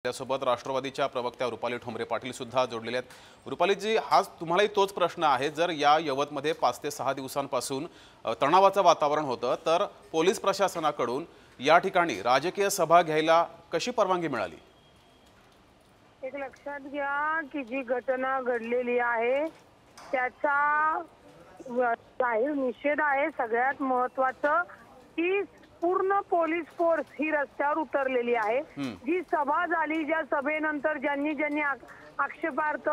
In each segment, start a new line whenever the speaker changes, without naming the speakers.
त्यासोबत राष्ट्रवादीच्या प्रवक्त्या रुपाली ठोंबरे पाटील सुद्धा जोडलेले आहेत। रुपालीजी, हा तुम्हालाही तोच प्रश्न आहे, जर या यवतमध्ये 5 ते 6 दिवसांपासून तणावाचं वातावरण होतं, तर पोलीस प्रशासनाकडून या ठिकाणी राजकीय सभा घ्यायला कशी परवानगी मिळाली?
एक लक्षात घ्या की जी घटना घडलेली आहे त्याचा जाहीर निषेध आहे। सगळ्यात महत्त्वाचं की पूर्ण पोलीस फोर्स ही रस्त्यावर उतरलेली आहे। जी सभा झाली, ज्या सभेनंतर ज्यांनी ज्यांनी आक्षेपार्थ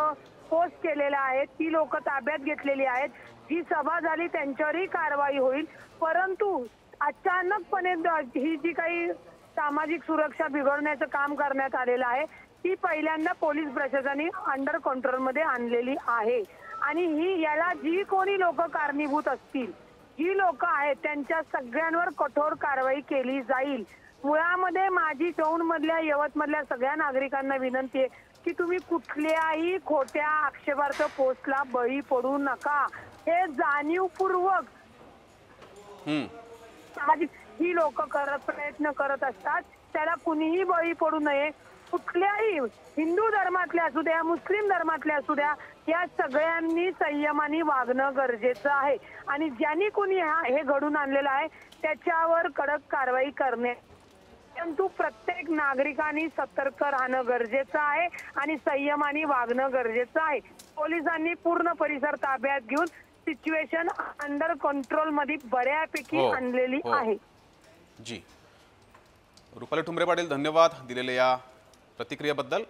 पोस्ट केलेला आहे ती लोक ताब्यात घेतलेली आहेत। जी सभा झाली त्यांच्यावरही कारवाई होईल, परंतु अचानकपणे ही जी काही सामाजिक सुरक्षा बिघडण्याचं काम करण्यात आलेलं आहे ती पहिल्यांदा पोलीस प्रशासनाने अंडर कंट्रोल मध्ये आणलेली आहे। आणि ही याला जी कोणी लोक कारणीभूत असतील, जी लोक आहेत त्यांच्या सगळ्यांवर कठोर कारवाई केली जाईल। मुळामध्ये माझी दौंड मधल्या यवतमधल्या सगळ्या नागरिकांना विनंती आहे की तुम्ही कुठल्याही खोट्या आक्षेपार्थ पोस्टला बळी पडू नका। हे जाणीवपूर्वक ही लोक प्रयत्न करत असतात, त्याला कुणीही बळी पडू नये। कुठल्याही हिंदू धर्मातल्या असू द्या, मुस्लिम धर्मातल्या असू द्या, या सगळ्यांनी संयमाने वागणं गरजेचं आहे। आणि ज्यांनी कुणी हे घडून आणलेलं आहे त्याच्यावर कडक कारवाई करणे, परंतु प्रत्येक नागरिकांनी सतर्क राहणं गरजेचं आहे आणि संयमाने वागणं गरजेचं आहे। पोलिसांनी पूर्ण परिसर ताब्यात घेऊन सिच्युएशन अंडर कंट्रोल मध्ये बऱ्यापैकी आणलेली आहे।
जी, रुपाली ठोंबरे पाटील, धन्यवाद दिलेल्या या प्रतिक्रियेबद्दल।